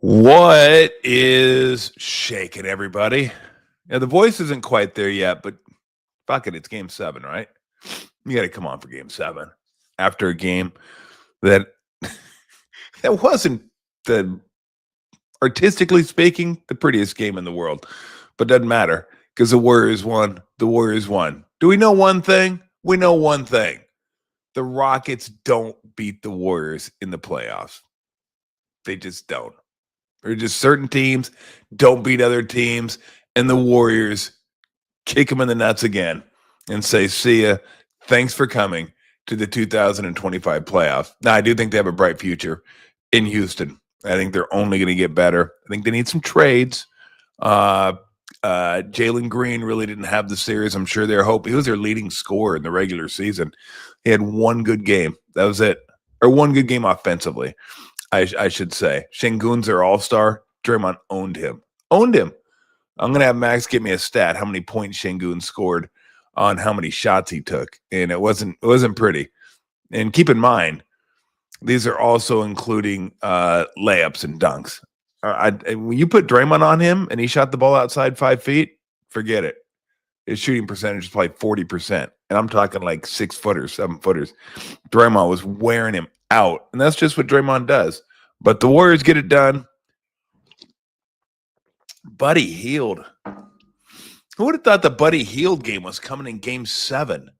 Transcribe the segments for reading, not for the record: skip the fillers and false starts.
What is shaking, everybody? Yeah, the voice isn't quite there yet, but fuck it, it's game 7, right? You got to come on for game 7 after a game that that wasn't the artistically speaking the prettiest game in the world, but doesn't matter because the Warriors won. The Warriors won. Do we know one thing? We know one thing: the Rockets don't beat the Warriors in the playoffs. They just don't. There are just certain teams don't beat other teams, and the Warriors kick them in the nuts again and say, "See ya. Thanks for coming to the 2025 playoffs." Now, I do think they have a bright future in Houston. I think they're only going to get better. I think they need some trades. Jalen Green really didn't have the series. I'm sure they're hoping. He was their leading scorer in the regular season. He had one good game. That was it. Or one good game offensively, I should say. Şengün's their all-star. Draymond owned him. Owned him. I'm going to have Max give me a stat, how many points Şengün scored on how many shots he took. And it wasn't pretty. And keep in mind, these are also including layups and dunks. When you put Draymond on him and he shot the ball outside 5 feet, forget it. His shooting percentage is probably 40%. And I'm talking like 6 footers, 7 footers. Draymond was wearing him out. And that's just what Draymond does. But the Warriors get it done. Buddy Hield. Who would have thought the Buddy Hield game was coming in game 7?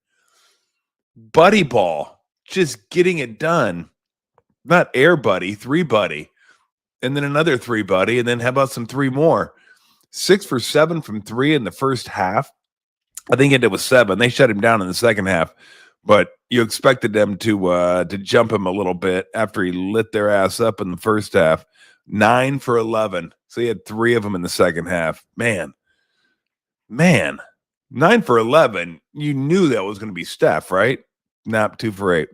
Buddy ball. Just getting it done. Not air buddy, 3 buddy. And then another 3 buddy. And then how about some 3 more? 6 for 7 from 3 in the first half. I think it was 7. They shut him down in the second half. But you expected them to jump him a little bit after he lit their ass up in the first half. 9 for 11. So he had 3 of them in the second half. Man. 9 for 11. You knew that was going to be Steph, right? Nope, 2 for 8.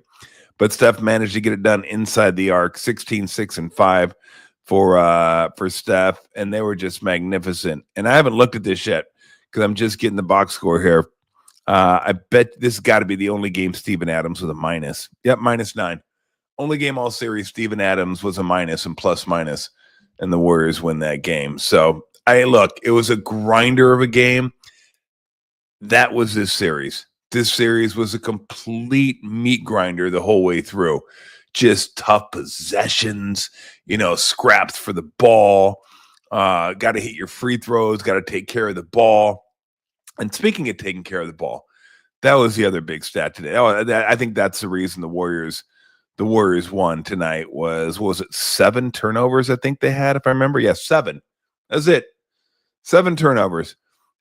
But Steph managed to get it done inside the arc. 16, 6, and 5 for Steph. And they were just magnificent. And I haven't looked at this yet because I'm just getting the box score here. I bet this has got to be the only game Steven Adams was a minus. Yep, -9. Only game all series Steven Adams was a minus and plus-minus, and the Warriors win that game. So, it was a grinder of a game. That was this series. This series was a complete meat grinder the whole way through. Just tough possessions, scraps for the ball. Got to hit your free throws, got to take care of the ball. And speaking of taking care of the ball, that was the other big stat today. I think that's the reason the Warriors won tonight was it 7 turnovers I think they had, if I remember? Yeah, 7. That's it. 7 turnovers.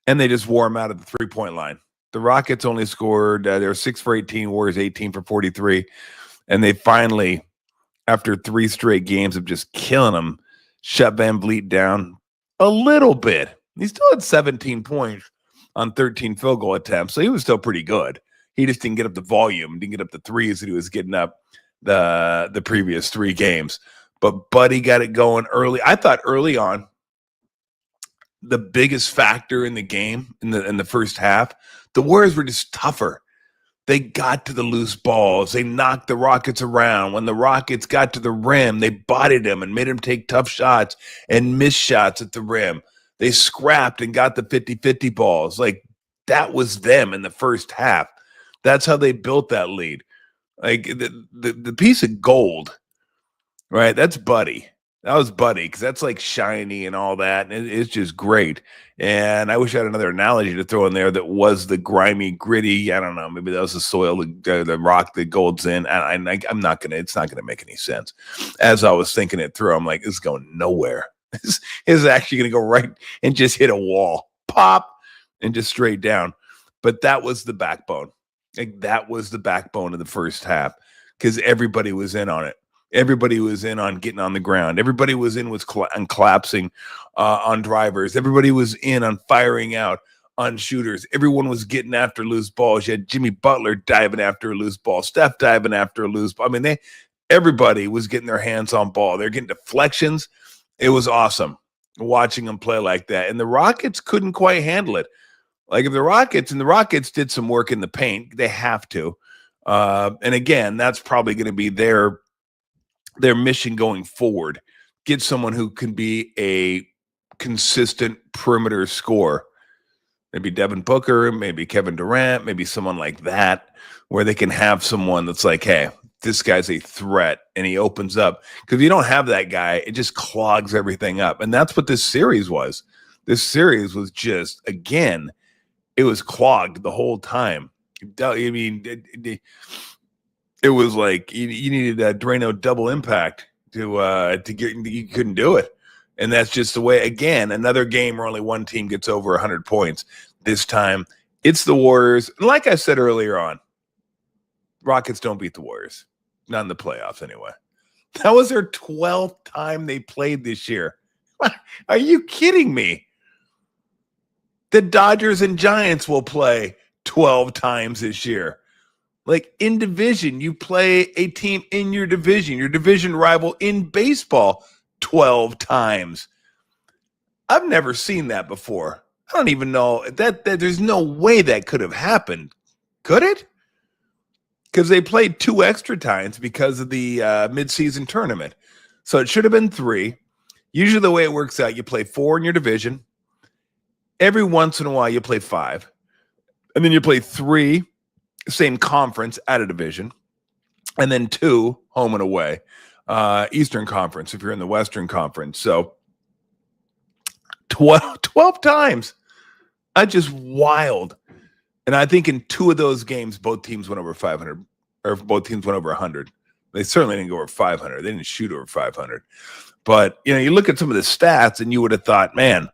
And they just wore them out of the three-point line. The Rockets only scored, they were 6 for 18, Warriors 18 for 43. And they finally, after 3 straight games of just killing them, shut Van Vliet down a little bit. He still had 17 points on 13 field goal attempts, so he was still pretty good. He just didn't get up the volume, didn't get up the threes that he was getting up the previous 3 games. But Buddy got it going early. I thought early on, the biggest factor in the game in the first half, the Warriors were just tougher. They got to the loose balls. They knocked the Rockets around. When the Rockets got to the rim, they bodied them and made them take tough shots and miss shots at the rim. They scrapped and got the 50-50 balls. Like, that was them in the first half. That's how they built that lead. Like, the piece of gold, right? That's Buddy. That was Buddy, because that's like shiny and all that. And it's just great. And I wish I had another analogy to throw in there that was the grimy, gritty. I don't know. Maybe that was the soil, the rock that gold's in. I'm not going to, it's not going to make any sense. As I was thinking it through, I'm like, this is going nowhere. This is actually going to go right and just hit a wall, pop, and just straight down. But that was the backbone. Like, that was the backbone of the first half, because everybody was in on it. Everybody was in on getting on the ground. Everybody was in on collapsing on drivers. Everybody was in on firing out on shooters. Everyone was getting after loose balls. You had Jimmy Butler diving after a loose ball, Steph diving after a loose ball. I mean, everybody was getting their hands on ball. They're getting deflections. It was awesome watching them play like that. And the Rockets couldn't quite handle it. Like, if the Rockets did some work in the paint, they have to. And again, that's probably going to be their mission going forward. Get someone who can be a consistent perimeter scorer. Maybe Devin Booker, maybe Kevin Durant, maybe someone like that, where they can have someone that's like, hey, this guy's a threat, and he opens up. Because if you don't have that guy, it just clogs everything up. And that's what this series was. This series was just, again, it was clogged the whole time. I mean, it was like you needed a Drano double impact to get. You couldn't do it, and that's just the way. Again, another game where only one team gets over 100 points. This time, it's the Warriors. And like I said earlier on, Rockets don't beat the Warriors, not in the playoffs anyway. That was their 12th time they played this year. Are you kidding me? The Dodgers and Giants will play 12 times this year. Like in division, you play a team in your division rival in baseball 12 times. I've never seen that before. I don't even know that there's no way that could have happened. Could it? Because they played 2 extra times because of the midseason tournament. So it should have been 3. Usually the way it works out, you play 4 in your division. Every once in a while, you play 5. And then you play 3, same conference at a division. And then 2, home and away. Eastern Conference, if you're in the Western Conference. So 12 times. That's just wild. And I think in 2 of those games, both teams went over 500, or both teams went over 100. They certainly didn't go over 500. They didn't shoot over 500. But, you look at some of the stats and you would have thought, man,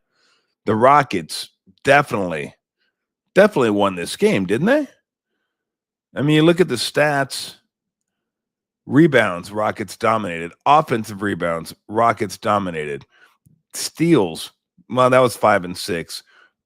the Rockets definitely won this game, didn't they? I mean, you look at the stats. Rebounds, Rockets dominated. Offensive rebounds, Rockets dominated. Steals, well, that was 5 and 6.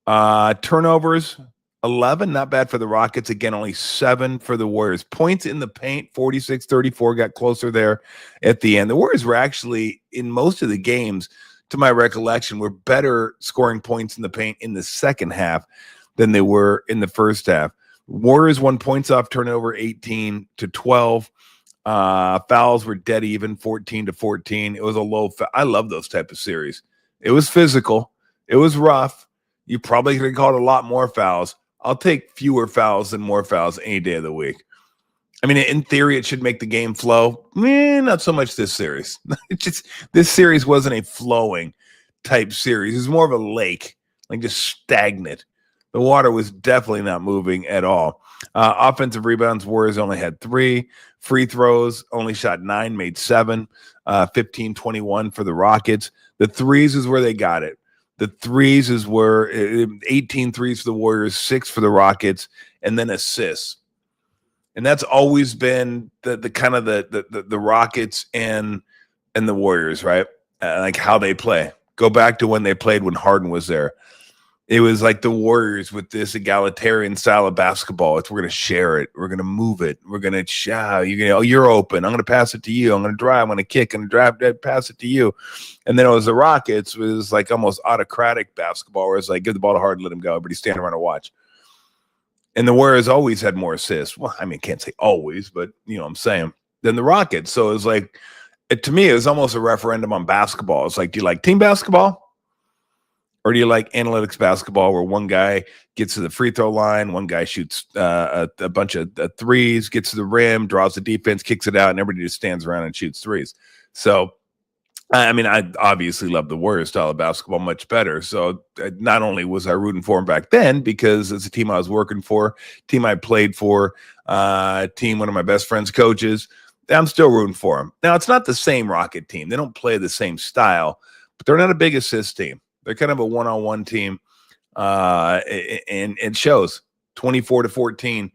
Turnovers, 11, not bad for the Rockets. Again, only 7 for the Warriors. Points in the paint, 46-34, got closer there at the end. The Warriors were actually, in most of the games, to my recollection, were better scoring points in the paint in the second half than they were in the first half. Warriors won points off turnover 18-12. Fouls were dead even, 14-14. It was a low. I love those type of series. It was physical. It was rough. You probably could have called a lot more fouls. I'll take fewer fouls than more fouls any day of the week. I mean, in theory, it should make the game flow. Not so much this series. This series wasn't a flowing type series. It was more of a lake, like just stagnant. The water was definitely not moving at all. Offensive rebounds, Warriors only had 3. Free throws, only shot 9, made 7. 15-21 for the Rockets. The threes is where they got it. The threes is where 18 threes for the Warriors, 6 for the Rockets, and then assists. And that's always been the kind of the Rockets and the Warriors, right? Like how they play. Go back to when they played when Harden was there. It was like the Warriors with this egalitarian style of basketball. We're going to share it. We're going to move it. We're going to shout. You're open. I'm going to pass it to you. I'm going to drive. I'm going to kick. I'm going to drive, pass it to you. And then it was the Rockets. It was like almost autocratic basketball where it's like, give the ball to Harden, let him go. Everybody stand around and watch. And the Warriors always had more assists. Well, I mean, can't say always, but what I'm saying, than the Rockets. So it was like, to me, it was almost a referendum on basketball. It's like, do you like team basketball? Or do you like analytics basketball where one guy gets to the free throw line, one guy shoots a bunch of threes, gets to the rim, draws the defense, kicks it out, and everybody just stands around and shoots threes? So, I mean, I obviously love the Warriors style of basketball much better. So not only was I rooting for them back then, because it's a team I was working for, team I played for, team one of my best friends' coaches, I'm still rooting for them. Now, it's not the same Rocket team. They don't play the same style, but they're not a big assist team. They're kind of a one-on-one team, and it shows 24-14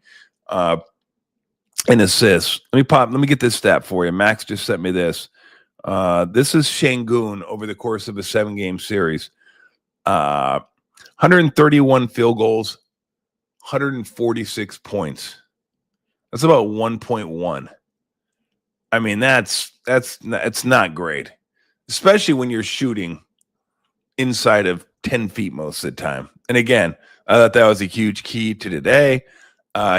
in assists. Let me get this stat for you. Max just sent me this. This is Şengün over the course of a 7-game series. 131 field goals, 146 points. That's about 1.1. I mean, that's not great, especially when you're shooting inside of 10 feet most of the time. And again, I thought that was a huge key to today.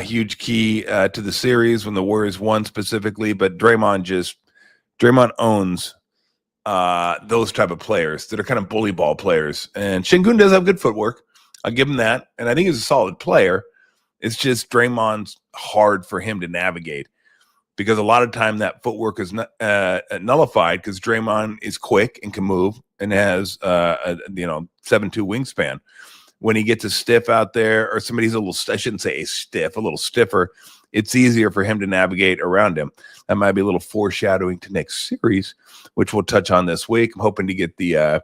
huge key to the series when the Warriors won specifically. But Draymond owns those type of players that are kind of bully ball players. And Şengün does have good footwork. I'll give him that. And I think he's a solid player. It's just Draymond's hard for him to navigate because a lot of time that footwork is nullified because Draymond is quick and can move and has a 7'2" wingspan. When he gets a stiff out there or somebody's a little, I shouldn't say a stiff, a little stiffer, it's easier for him to navigate around him. That might be a little foreshadowing to next series, which we'll touch on this week. I'm hoping to get the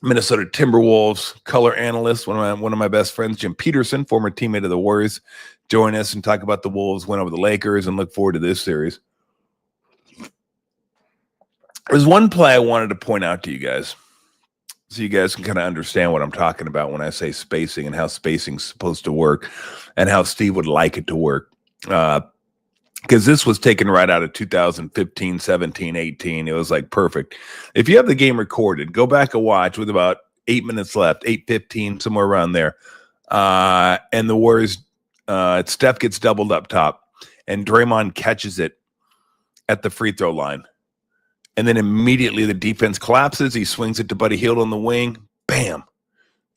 Minnesota Timberwolves color analyst, one of my best friends, Jim Peterson, former teammate of the Warriors, join us and talk about the Wolves win over the Lakers and look forward to this series. There's one play I wanted to point out to you guys so you guys can kind of understand what I'm talking about when I say spacing and how spacing's supposed to work and how Steve would like it to work. Because this was taken right out of 2015, 17, 18. It was like perfect. If you have the game recorded, go back and watch with about 8 minutes left, 8:15, somewhere around there. And the Warriors, Steph gets doubled up top, and Draymond catches it at the free throw line. And then immediately the defense collapses. He swings it to Buddy Hield on the wing. Bam.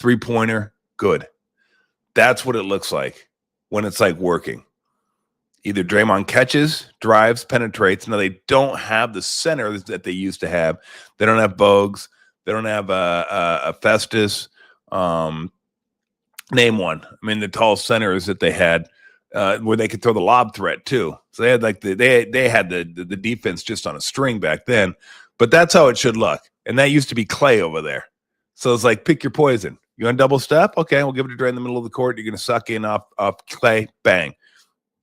Three-pointer. Good. That's what it looks like when it's like working. Either Draymond catches, drives, penetrates. Now, they don't have the center that they used to have. They don't have Bogues. They don't have a Festus. Name one. I mean, the tall centers that they had where they could throw the lob threat too. So they had like they had the defense just on a string back then. But that's how it should look. And that used to be Clay over there. So it's like, pick your poison. You want double step? Okay, we'll give it to Dre in the middle of the court. You're going to suck in off Clay. Bang.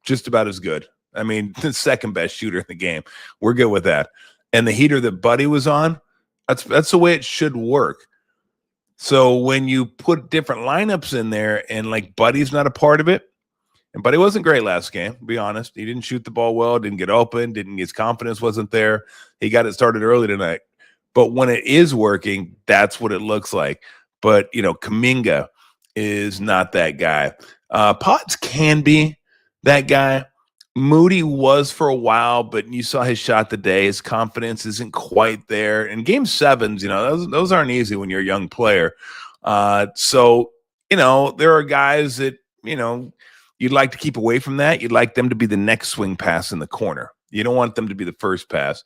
Just about as good. I mean, the second best shooter in the game. We're good with that. And the heater that Buddy was on, that's the way it should work. So when you put different lineups in there and like Buddy's not a part of it, and Buddy wasn't great last game, to be honest. He didn't shoot the ball well, didn't get open, his confidence wasn't there. He got it started early tonight. But when it is working, that's what it looks like. But, Kuminga is not that guy. Potts can be that guy. Moody was for a while, but you saw his shot today. His confidence isn't quite there. And game sevens, those aren't easy when you're a young player. So, there are guys that, you'd like to keep away from that. You'd like them to be the next swing pass in the corner. You don't want them to be the first pass.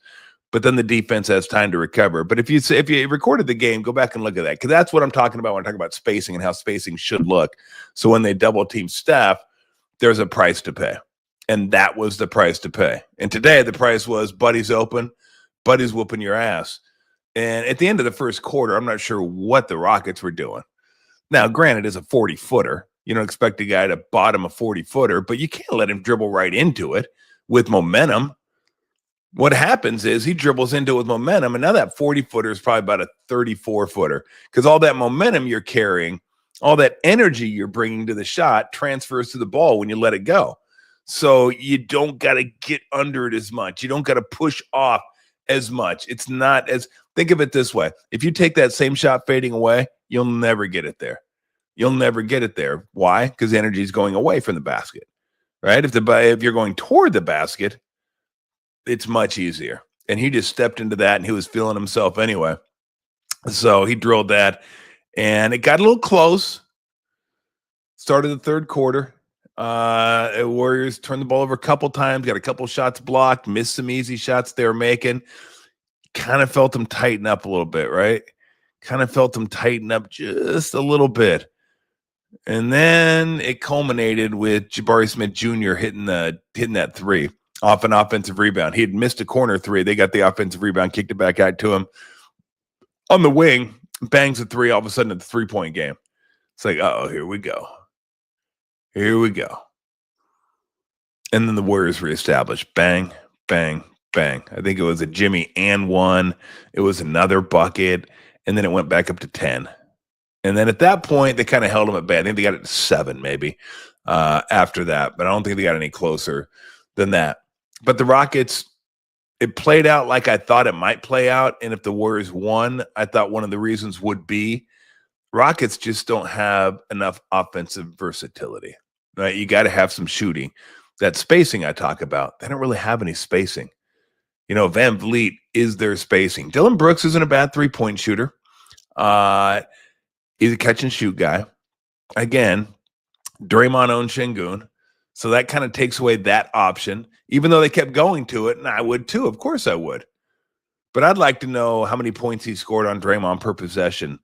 But then the defense has time to recover. But if you recorded the game, go back and look at that. Because that's what I'm talking about when I talk about spacing and how spacing should look. So when they double team Steph, there's a price to pay. And that was the price to pay. And today the price was Buddy's open, Buddy's whooping your ass. And at the end of the first quarter, I'm not sure what the Rockets were doing. Now, granted, it's a 40-footer. You don't expect a guy to bottom a 40-footer, but you can't let him dribble right into it with momentum. What happens is he dribbles into it with momentum, and now that 40-footer is probably about a 34-footer because all that momentum you're carrying, all that energy you're bringing to the shot transfers to the ball when you let it go. So you don't got to get under it as much. You don't got to push off as much. It's not as – think of it this way. If you take that same shot fading away, you'll never get it there. You'll never get it there. Why? Because energy is going away from the basket, right? If you're going toward the basket, it's much easier. And he just stepped into that, and he was feeling himself anyway. So he drilled that, and it got a little close. Started the third quarter. Warriors turned the ball over a couple times, got a couple shots blocked, missed some easy shots they were making. Kind of felt them tighten up a little bit, right? Kind of felt them tighten up just a little bit. And then it culminated with Jabari Smith Jr. hitting that three off an offensive rebound. He had missed a corner three. They got the offensive rebound, kicked it back out to him. On the wing, bangs a three, all of a sudden it's a three-point game. It's like, uh-oh, here we go. Here we go. And then the Warriors reestablished. Bang, bang, bang. I think it was a Jimmy and one. It was another bucket. And then it went back up to 10. And then at that point, they kind of held them at bay. I think they got it to 7 maybe after that. But I don't think they got any closer than that. But the Rockets, it played out like I thought it might play out. And if the Warriors won, I thought one of the reasons would be Rockets just don't have enough offensive versatility. right? You got to have some shooting. That spacing I talk about, they don't really have any spacing. Van Vliet is their spacing. Dylan Brooks isn't a bad three-point shooter. He's a catch and shoot guy. Again, Draymond owns Şengün, so that kind of takes away that option, even though they kept going to it, and I would too. Of course I would. But I'd like to know how many points he scored on Draymond per possession,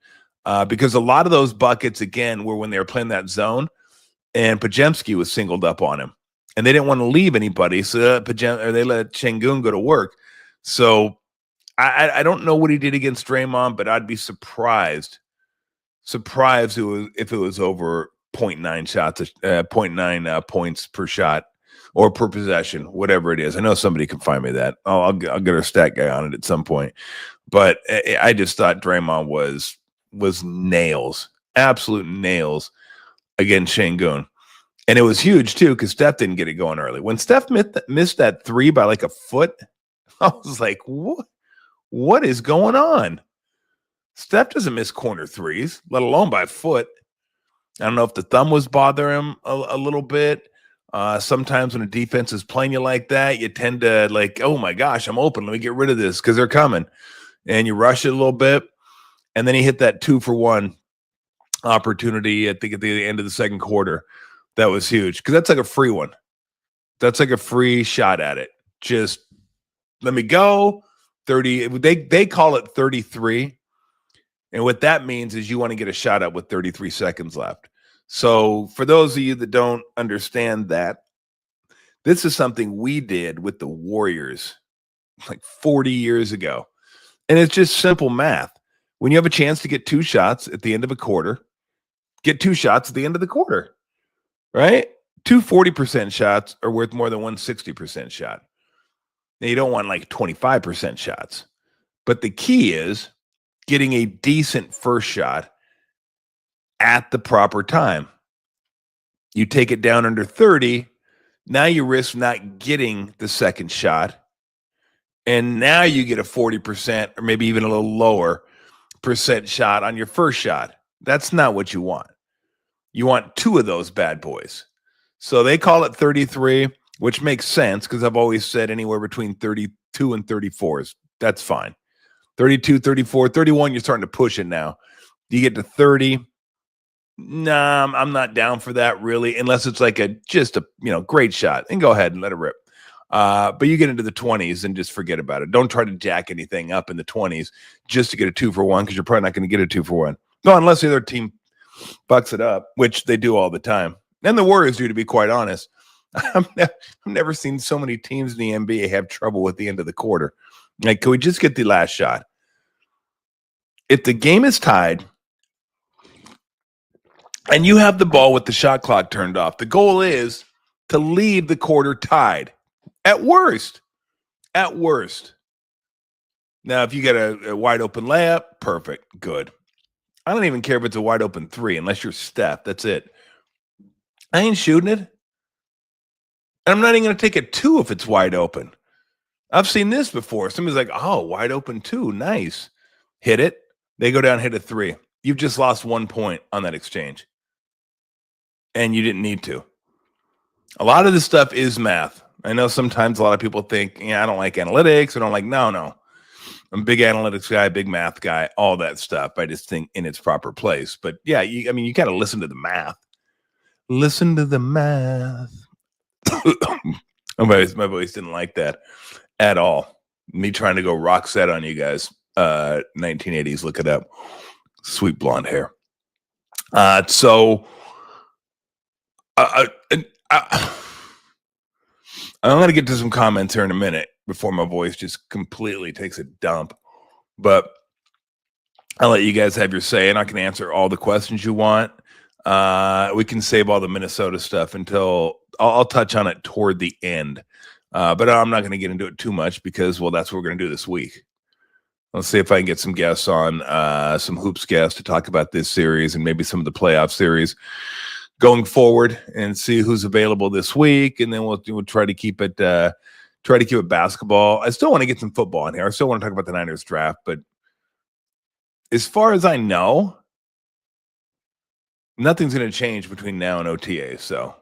because a lot of those buckets, again, were when they were playing that zone, and Podziemski was singled up on him. And they didn't want to leave anybody, so they let Şengün go to work. So I don't know what he did against Draymond, but I'd be surprised if it was over 0.9 shots, 0.9 points per shot or per possession, whatever it is. I know somebody can find me that. I'll get our stat guy on it at some point. But I just thought Draymond was nails, absolute nails against Şengün. And it was huge, too, because Steph didn't get it going early. When Steph missed that three by like a foot, I was like, what is going on? Steph doesn't miss corner threes, let alone by a foot. I don't know if the thumb was bothering him a little bit. Sometimes when a defense is playing you like that, you tend to like, oh, my gosh, I'm open. Let me get rid of this because they're coming. And you rush it a little bit. And then he hit that 2-for-1 opportunity, I think, at the end of the second quarter. That was huge because that's like a free one. That's like a free shot at it. Just let me go. 30. They call it 33. And what that means is you want to get a shot up with 33 seconds left. So for those of you that don't understand that, this is something we did with the Warriors like 40 years ago. And it's just simple math. When you have a chance to get 2 shots at the end of a quarter, get 2 shots at the end of the quarter, right? 2 40% shots are worth more than 1 60% shot. Now, you don't want like 25% shots. But the key is getting a decent first shot at the proper time. You take it down under 30, now you risk not getting the second shot. And now you get a 40% or maybe even a little lower percent shot on your first shot. That's not what you want. You want 2 of those bad boys. So they call it 33, which makes sense because I've always said anywhere between 32 and 34s. That's fine. 32, 34, 31, you're starting to push it now. You get to 30. Nah, I'm not down for that really, unless it's like just a great shot. And go ahead and let it rip. But you get into the 20s and just forget about it. Don't try to jack anything up in the 20s just to get a 2-for-1 because you're probably not going to get a 2-for-1. No, unless the other team bucks it up, which they do all the time. And the Warriors do, to be quite honest. I've never seen so many teams in the NBA have trouble with the end of the quarter. Like, can we just get the last shot? If the game is tied and you have the ball with the shot clock turned off, the goal is to leave the quarter tied. At worst. At worst. Now, if you get a wide open layup, perfect. Good. I don't even care if it's a wide open 3 unless you're Steph. That's it. I ain't shooting it. And I'm not even going to take a 2 if it's wide open. I've seen this before. Somebody's like, oh, wide open 2. Nice. Hit it. They go down, hit a 3. You've just lost 1 point on that exchange. And you didn't need to. A lot of this stuff is math. I know sometimes a lot of people think, I don't like analytics. I don't like, no. I'm a big analytics guy, big math guy, all that stuff. I just think in its proper place. But yeah, you got to listen to the math. Listen to the math. My voice didn't like that at all. Me trying to go rock set on you guys. 1980s, look it up. Sweet blonde hair. So I'm going to get to some comments here in a minute before my voice just completely takes a dump. But I'll let you guys have your say, and I can answer all the questions you want. We can save all the Minnesota stuff until I'll touch on it toward the end. But I'm not going to get into it too much because, well, that's what we're going to do this week. Let's see if I can get some guests on, some hoops guests to talk about this series and maybe some of the playoff series going forward, and see who's available this week. And then we'll try to keep it basketball. I still want to get some football in here. I still want to talk about the Niners draft, but as far as I know, nothing's going to change between now and OTA. So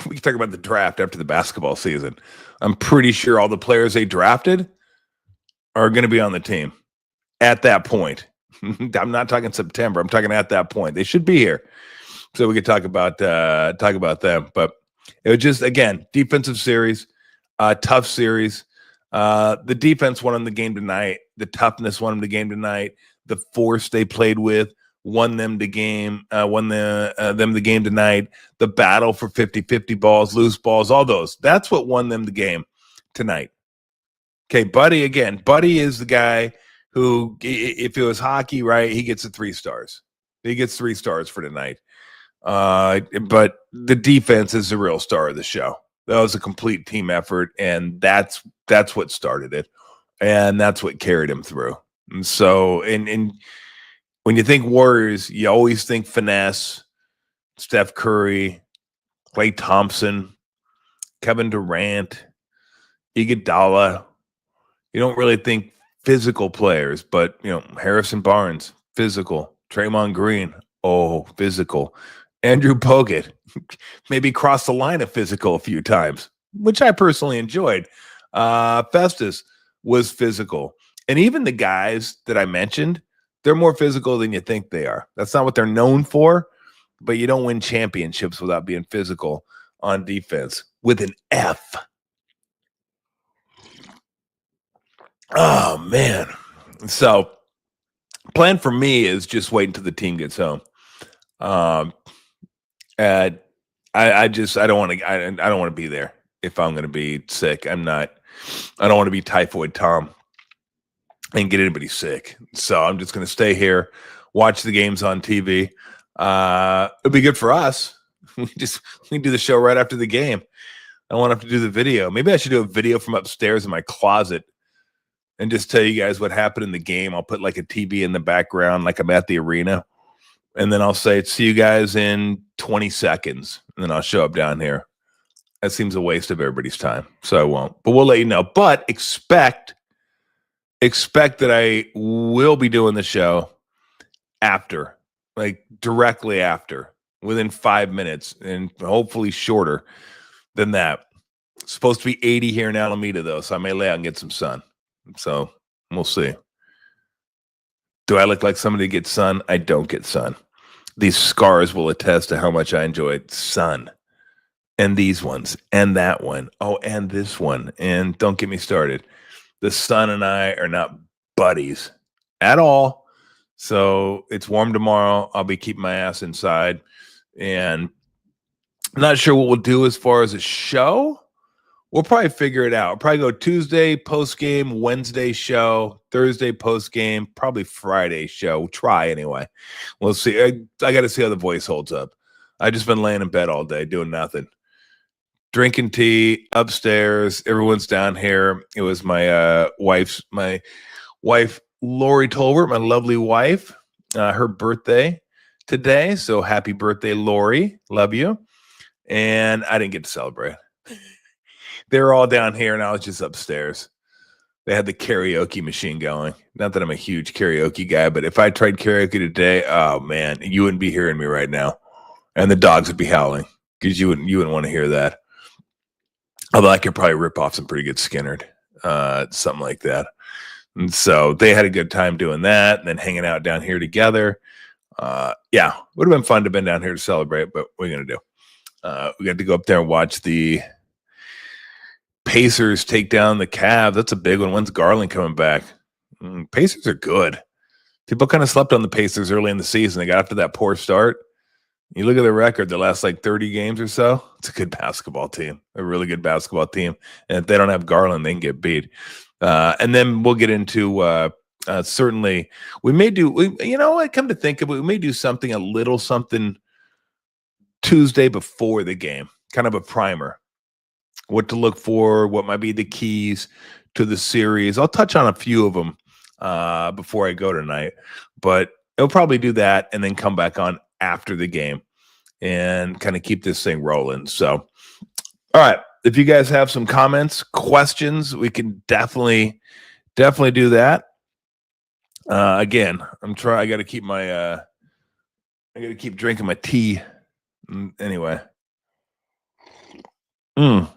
We can talk about the draft after the basketball season. I'm pretty sure all the players they drafted are going to be on the team at that point. I'm not talking September. I'm talking at that point. They should be here, so we could talk about them. But it was just, again, defensive series, tough series. The defense won them the game tonight. The toughness won them the game tonight. The force they played with won them the game. Won them the game tonight. The battle for 50-50 balls, loose balls, all those. That's what won them the game tonight. Okay, Buddy, again, Buddy is the guy who, if it was hockey, right, he gets 3 stars. He gets 3 stars for tonight. But the defense is the real star of the show. That was a complete team effort, and that's what started it, and that's what carried him through. And so, and when you think Warriors, you always think finesse, Steph Curry, Klay Thompson, Kevin Durant, Iguodala. You don't really think physical players, but, Harrison Barnes, physical. Draymond Green, physical. Andrew Bogut, maybe crossed the line of physical a few times, which I personally enjoyed. Festus was physical. And even the guys that I mentioned, they're more physical than you think they are. That's not what they're known for, but you don't win championships without being physical on defense with an F. Oh, man. So, plan for me is just wait until the team gets home. I don't want to be there if I'm going to be sick. I don't want to be typhoid Tom and get anybody sick. So I'm just going to stay here, watch the games on TV. It'll be good for us. We can do the show right after the game. I don't want to have to do the video. Maybe I should do a video from upstairs in my closet and just tell you guys what happened in the game. I'll put like a TV in the background, like I'm at the arena. And then I'll say, see you guys in 20 seconds. And then I'll show up down here. That seems a waste of everybody's time. So I won't. But we'll let you know. But expect that I will be doing the show after, like directly after, within 5 minutes, and hopefully shorter than that. It's supposed to be 80 here in Alameda, though, so I may lay out and get some sun. So we'll see. Do I look like somebody that gets sun? I don't get sun. These scars will attest to how much I enjoy sun. And these ones, and that one. Oh, and this one. And don't get me started. The sun and I are not buddies at all. So it's warm tomorrow. I'll be keeping my ass inside. And I'm not sure what we'll do as far as a show. We'll probably figure it out. We'll probably go Tuesday post-game, Wednesday show, Thursday post-game, probably Friday show. We'll try anyway. We'll see. I got to see how the voice holds up. I've just been laying in bed all day doing nothing. Drinking tea upstairs. Everyone's down here. It was my wife, Lori Tolbert, my lovely wife, her birthday today. So happy birthday, Lori. Love you. And I didn't get to celebrate. They were all down here, and I was just upstairs. They had the karaoke machine going. Not that I'm a huge karaoke guy, but if I tried karaoke today, oh, man, you wouldn't be hearing me right now. And the dogs would be howling because you wouldn't want to hear that. Although I could probably rip off some pretty good Skinnerd, something like that. And so they had a good time doing that and then hanging out down here together. Yeah, would have been fun to have been down here to celebrate, but what are you going to do? We got to go up there and watch the Pacers take down the Cavs. That's a big one. When's Garland coming back? Pacers are good. People kind of slept on the Pacers early in the season. They got after that poor start. You look at the record, the last like 30 games or so, it's a good basketball team, a really good basketball team. And if they don't have Garland, they can get beat. And then we'll get into certainly we may do, come to think of it, we may do something, a little something Tuesday before the game, kind of a primer. What to look for, what might be the keys to the series. I'll touch on a few of them before I go tonight, but I'll probably do that and then come back on after the game and kind of keep this thing rolling. So, all right. If you guys have some comments, questions, we can definitely do that. Again, I got to keep I got to keep drinking my tea. Anyway. Everybody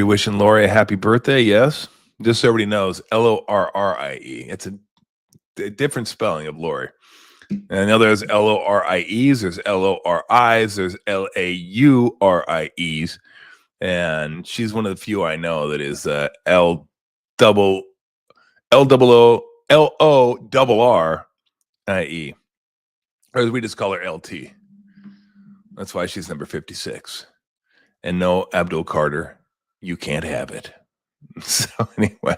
wishing Lori a happy birthday. Yes. Just so everybody knows, Lorrie. It's a different spelling of Lori. And I know there's Lories, there's Loris, there's Lauries. And she's one of the few I know that is L double Lorrie. Or as we just call her LT. That's why she's number 56. And no, Abdul Carter, you can't have it. So anyway,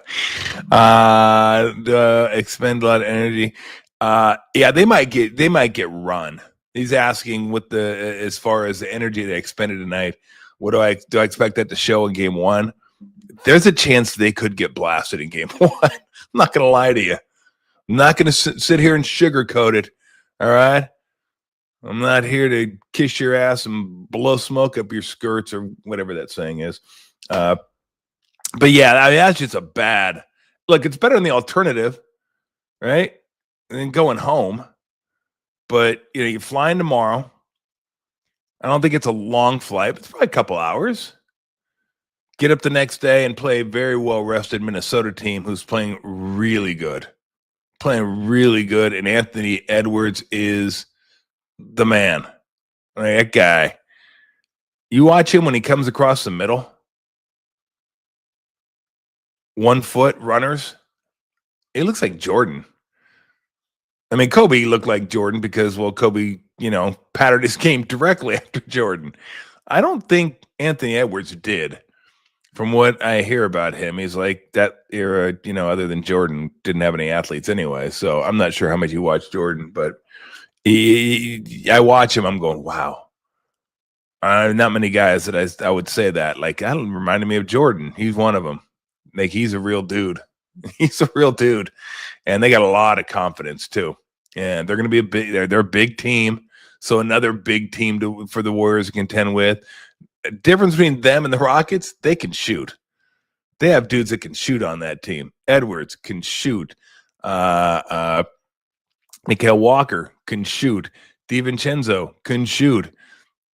expend a lot of energy. Yeah, they might get run. He's asking what as far as the energy they expended tonight. What do I expect that to show in game one? There's a chance they could get blasted in game one. I'm not going to lie to you. I'm not going to sit here and sugarcoat it. All right. I'm not here to kiss your ass and blow smoke up your skirts or whatever that saying is. But yeah, I mean, that's just a bad look. It's better than the alternative, right? And then going home. But you're flying tomorrow. I don't think it's a long flight, but it's probably a couple hours. Get up the next day and play a very well rested Minnesota team who's playing really good. And Anthony Edwards is the man. That guy. You watch him when he comes across the middle. 1 foot runners. It looks like Jordan. I mean, Kobe looked like Jordan because, well, Kobe, patterned his game directly after Jordan. I don't think Anthony Edwards did. From what I hear about him, he's like that era, other than Jordan, didn't have any athletes anyway. So I'm not sure how much you watch Jordan, but I watch him. I'm going, wow. Not many guys that I would say that. Like, that reminded me of Jordan. He's one of them. Like, he's a real dude. He's a real dude. And they got a lot of confidence, too. And they're going to be they're a big team. So another big team for the Warriors to contend with. Difference between them and the Rockets, they can shoot. They have dudes that can shoot on that team. Edwards can shoot. Mikhail Walker can shoot. DiVincenzo can shoot.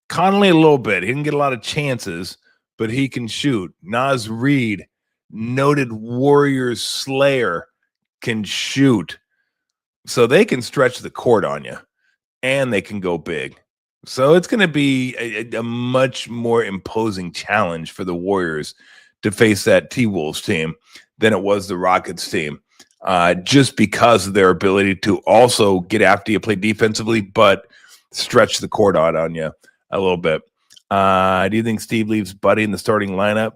Conley a little bit. He didn't get a lot of chances, but he can shoot. Naz Reid, noted Warriors slayer, can shoot. So they can stretch the court on you, and they can go big. So it's going to be a much more imposing challenge for the Warriors to face that T-Wolves team than it was the Rockets team, just because of their ability to also get after you, play defensively, but stretch the court out on you a little bit. Do you think Steve leaves Buddy in the starting lineup?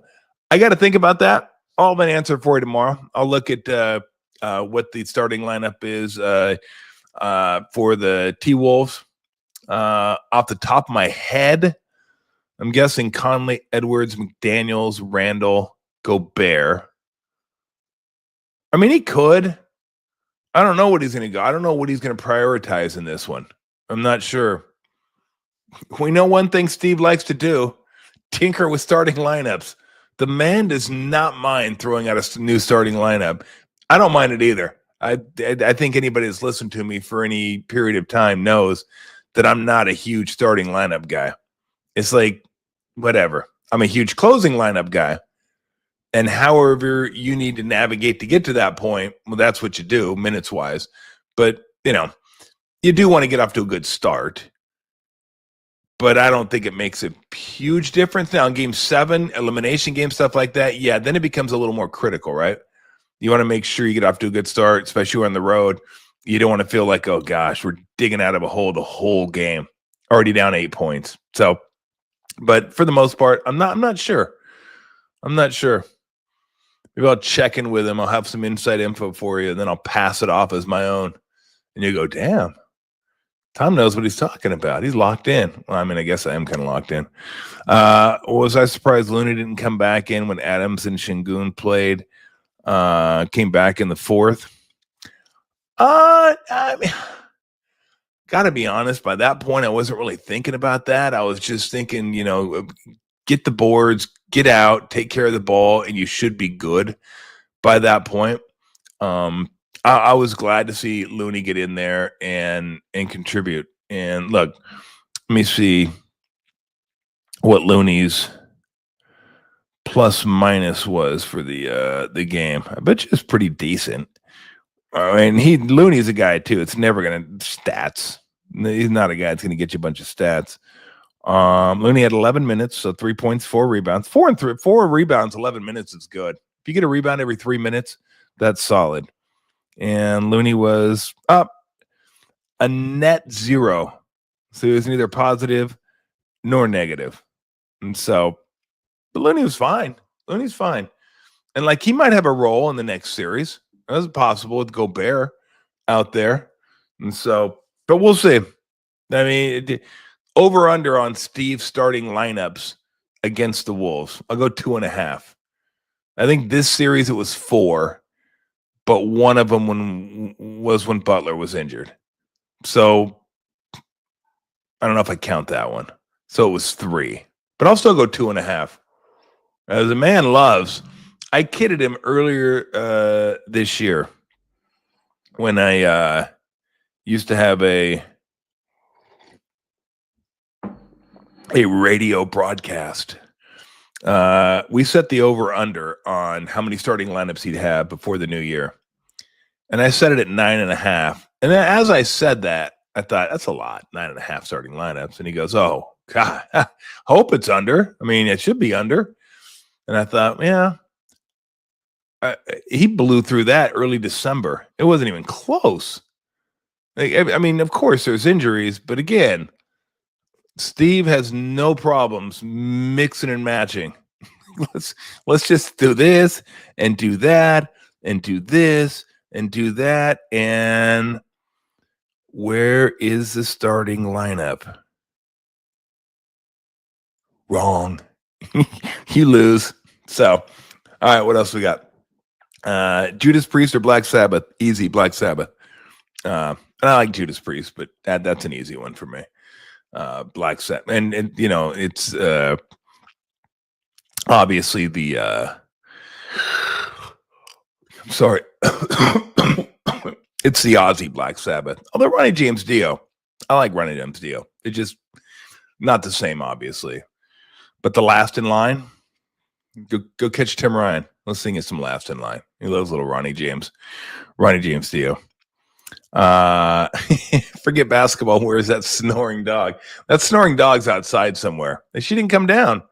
I got to think about that. I'll have an answer for you tomorrow. I'll look at what the starting lineup is for the T-Wolves. Off the top of my head, I'm guessing Conley, Edwards, McDaniels, Randall, Gobert. I mean, he could. I don't know what he's going to go. I don't know what he's going to prioritize in this one. I'm not sure. We know one thing Steve likes to do: tinker with starting lineups. The man does not mind throwing out a new starting lineup. I don't mind it either. I think anybody that's listened to me for any period of time knows that I'm not a huge starting lineup guy. It's like, whatever. I'm a huge closing lineup guy. And however you need to navigate to get to that point, well, that's what you do, minutes-wise. But, you do want to get off to a good start. But I don't think it makes a huge difference. Now, in Game 7, elimination game, stuff like that, yeah, then it becomes a little more critical, right? You want to make sure you get off to a good start, especially on the road. You don't want to feel like, oh, gosh, we're digging out of a hole the whole game. Already down 8 points. So, but for the most part, I'm not sure. I'm not sure. Maybe I'll check in with him. I'll have some inside info for you, and then I'll pass it off as my own. And you go, damn. Tom knows what he's talking about. He's locked in. Well, I mean, I guess I am kind of locked in. Was I surprised Looney didn't come back in when Adams and Şengün played? Came back in the fourth. I mean, gotta be honest, by that point, I wasn't really thinking about that. I was just thinking, get the boards, get out, take care of the ball, and you should be good by that point. I was glad to see Looney get in there and contribute. And look, let me see. what Looney's plus minus was for the game. I bet you it's pretty decent. I mean, Looney's a guy too. It's never gonna stats. He's not a guy that's gonna get you a bunch of stats. Looney had 11 minutes, so 3 points, 4 rebounds, 4 rebounds, 11 minutes is good. If you get a rebound every 3 minutes, that's solid. And Looney was up a net 0, so he was neither positive nor negative. And so, but Looney was fine. Looney's fine, and like he might have a role in the next series. That's possible with Gobert out there, and so, but we'll see. I mean, over under on Steve's starting lineups against the Wolves. I'll go 2.5. I think this series it was 4, but one of them was when Butler was injured. So I don't know if I count that one. So it was 3, but I'll still go 2.5. As a man loves, I kidded him earlier this year when I used to have a radio broadcast. We set the over under on how many starting lineups he'd have before the new year. And I set it at 9.5. And then as I said that, I thought that's a lot, 9.5 starting lineups. And he goes, "Oh God, hope it's under. I mean, it should be under." And I thought, yeah, he blew through that early December. It wasn't even close. I mean, of course there's injuries, but again, Steve has no problems mixing and matching. let's just do this and do that and do this and do that. And where is the starting lineup? Wrong. You lose. So, all right, what else we got? Judas Priest or Black Sabbath? Easy, Black Sabbath. And I like Judas Priest, but that's an easy one for me. Black Sabbath, and you know it's obviously the I'm sorry, it's the Ozzy Black Sabbath. Although Ronnie James Dio, I like Ronnie James Dio. It's just not the same, obviously. But the Last in Line, go catch Tim Ryan. Let's sing you some Last in Line. He loves little Ronnie James Dio. Forget basketball. Where is that snoring dog? That snoring dog's outside somewhere. And she didn't come down.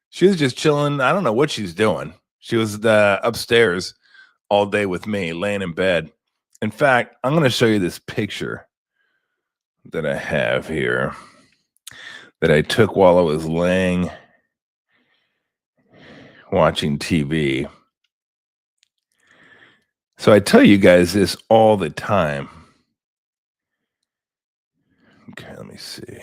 She was just chilling. I don't know what she's doing. She was upstairs all day with me, laying in bed. In fact, I'm going to show you this picture that I have here that I took while I was laying watching TV. So I tell you guys this all the time. Okay, let me see.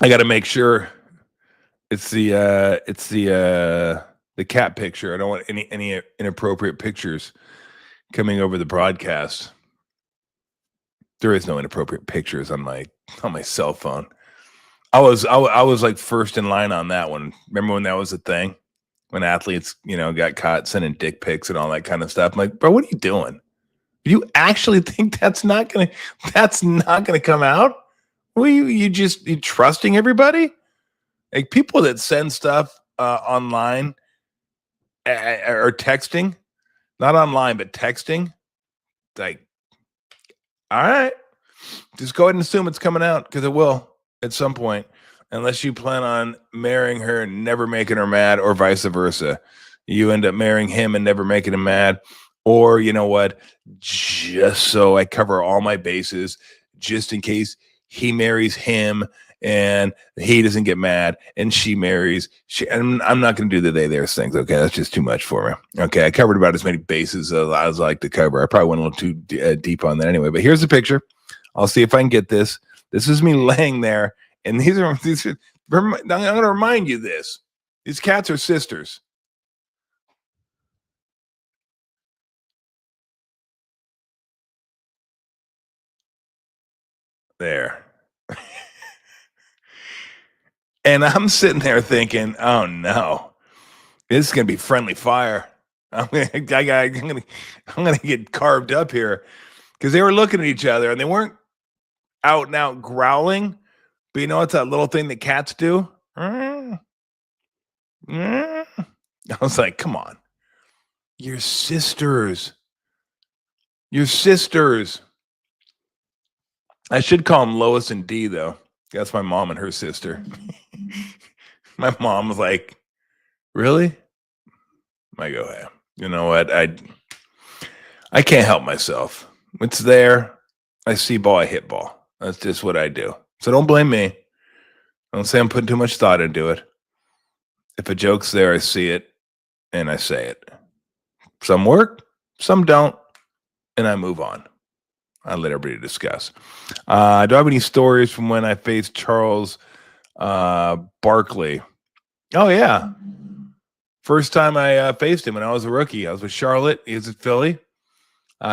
I got to make sure it's the cat picture. I don't want any inappropriate pictures coming over the broadcast. There is no inappropriate pictures on my cell phone. I was like first in line on that one. Remember when that was a thing? When athletes, got caught sending dick pics and all that kind of stuff. I'm like, bro, what are you doing? You actually think that's not gonna come out? Well, you trusting everybody? Like people that send stuff online or texting, not online but texting, like, all right, just go ahead and assume it's coming out because it will at some point, unless you plan on marrying her and never making her mad, or vice versa. You end up marrying him and never making him mad, or you know what? Just so I cover all my bases, just in case he marries him and he doesn't get mad and she marries. I'm not going to do the they-theirs things. Okay, that's just too much for me. Okay, I covered about as many bases as I like to cover. I probably went a little too deep on that anyway. But here's the picture. I'll see if I can get this. This is me laying there, and these are. I'm going to remind you this. These cats are sisters. There. And I'm sitting there thinking, oh no, this is gonna be friendly fire. I'm gonna get carved up here, because they were looking at each other and they weren't out and out growling. But you know what's that little thing that cats do? I was like, come on. Your sisters. Your sisters. I should call them Lois and Dee, though. That's my mom and her sister. My mom was like, really? I go, hey, you know what? I can't help myself. It's there. I see ball, I hit ball. That's just what I do. So don't blame me. Don't say I'm putting too much thought into it. If a joke's there, I see it and I say it. Some work, some don't, and I move on. I let everybody discuss. Do I have any stories from when I faced Charles Barkley? Oh, yeah. First time I faced him when I was a rookie. I was with Charlotte. He was at Philly.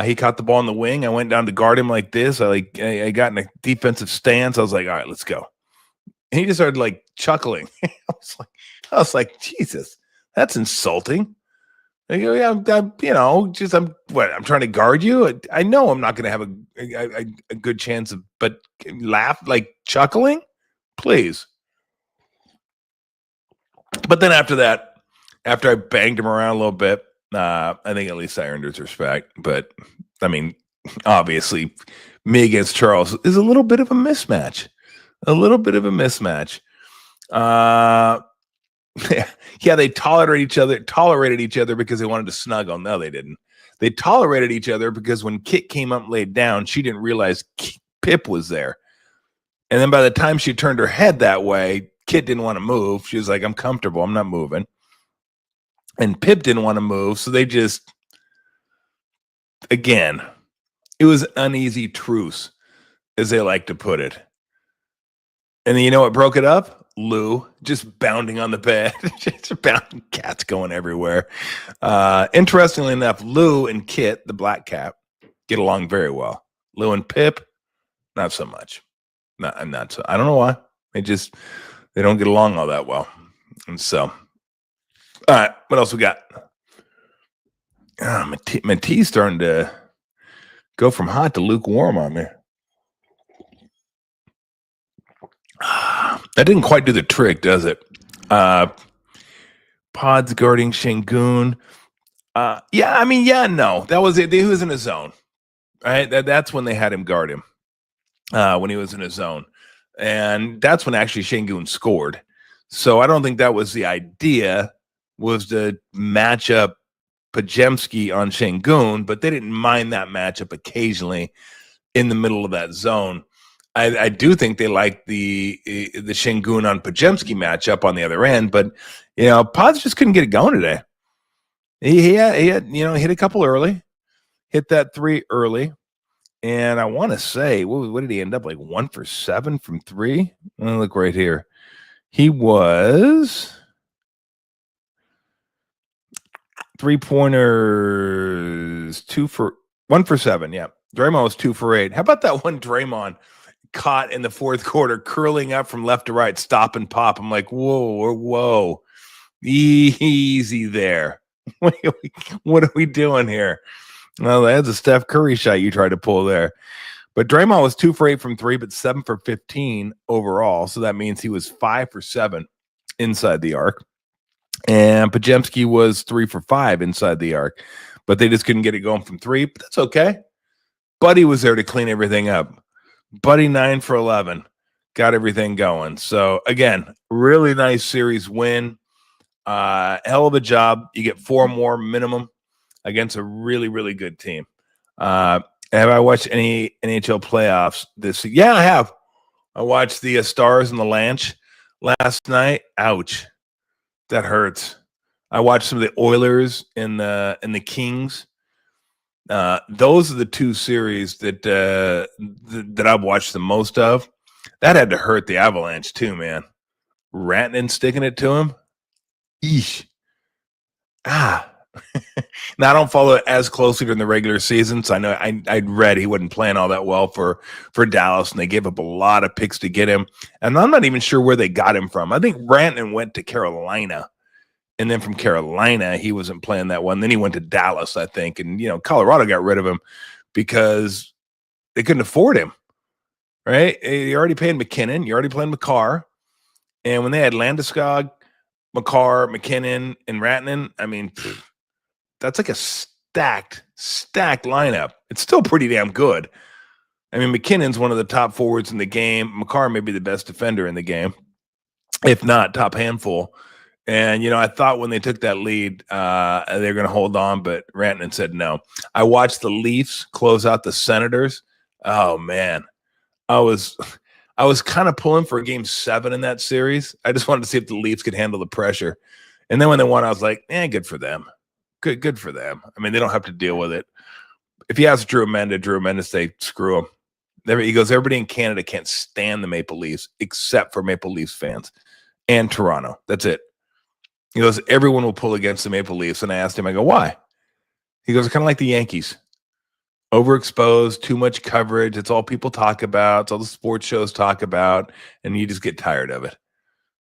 He caught the ball in the wing. I went down to guard him like this. I got in a defensive stance. I was like, all right, let's go. And he just started like chuckling. I was like, Jesus, that's insulting. I go, yeah, I'm trying to guard you. I know I'm not going to have a good chance of, but laugh like chuckling, please. But then after that, after I banged him around a little bit, I think at least I earned his respect. But I mean, obviously, me against Charles is a little bit of a mismatch. Yeah, they tolerated each other because they wanted to snuggle. No, they didn't. They tolerated each other because when Kit came up and laid down, she didn't realize Pip was there. And then by the time she turned her head that way, Kit didn't want to move. She was like, I'm comfortable. I'm not moving. And Pip didn't want to move. So they just, again, it was an uneasy truce, as they like to put it. And then you know what broke it up? Lou just bounding on the bed, just bounding, cats going everywhere. Interestingly enough, Lou and Kit, the black cat, get along very well. Lou and Pip, not so much. Not so. I don't know why. They don't get along all that well. And so, all right, what else we got? My tea's starting to go from hot to lukewarm on me. That didn't quite do the trick, does it? Pods guarding Şengün. No. That was it. He was in his zone, right? That's when they had him guard him, when he was in his zone. And that's when actually Şengün scored. So I don't think that was the idea, was to match up Pajemski on Şengün, but they didn't mind that matchup occasionally in the middle of that zone. I do think they like the Şengün on Pajemski matchup on the other end, but Pods just couldn't get it going today. He had hit a couple early, hit that 3 early, and I want to say, what did he end up like 1 for 7 from 3? Let me look right here. He was 3-pointers, 1 for 7. Yeah, Draymond was 2 for 8. How about that one Draymond caught in the fourth quarter, curling up from left to right, stop and pop? I'm like, whoa, easy there. What are we doing here? Well, that's a Steph Curry shot you tried to pull there. But Draymond was 2 for 8 from 3, but 7 for 15 overall. So that means he was 5 for 7 inside the arc. And Pajemski was 3 for 5 inside the arc. But they just couldn't get it going from 3. But that's okay. Buddy was there to clean everything up. Buddy 9 for 11. Got everything going. So, again, really nice series win. Hell of a job. You get 4 more minimum against a really, really good team. Have I watched any NHL playoffs this? Yeah, I have. I watched the Stars and the Lanch last night. Ouch, that hurts. I watched some of the Oilers and the Kings. Those are the 2 series that I've watched the most of. That had to hurt the Avalanche too, man. Rantanen sticking it to him. Eesh. Now, I don't follow it as closely during the regular season, so I know I'd read he wasn't playing all that well for Dallas, and they gave up a lot of picks to get him. And I'm not even sure where they got him from. I think Rantanen went to Carolina, and then from Carolina, he wasn't playing that well. And then he went to Dallas, I think, and Colorado got rid of him because they couldn't afford him. right? You're already paying McKinnon. You're already playing McCarr. And when they had Landeskog, McCarr, McKinnon, and Ratnan, I mean, that's like a stacked lineup. It's still pretty damn good. I mean, McKinnon's one of the top forwards in the game. McCarr may be the best defender in the game, if not top handful. And, I thought when they took that lead, they're going to hold on, but Rantanen said no. I watched the Leafs close out the Senators. Oh, man. I was kind of pulling for Game 7 in that series. I just wanted to see if the Leafs could handle the pressure. And then when they won, I was like, good for them. Good for them. I mean, they don't have to deal with it. If you ask Drew Mendes, they screw him. He goes, everybody in Canada can't stand the Maple Leafs except for Maple Leafs fans and Toronto. That's it. He goes, everyone will pull against the Maple Leafs. And I asked him, I go, why? He goes, kind of like the Yankees. Overexposed, too much coverage. It's all people talk about. It's all the sports shows talk about. And you just get tired of it.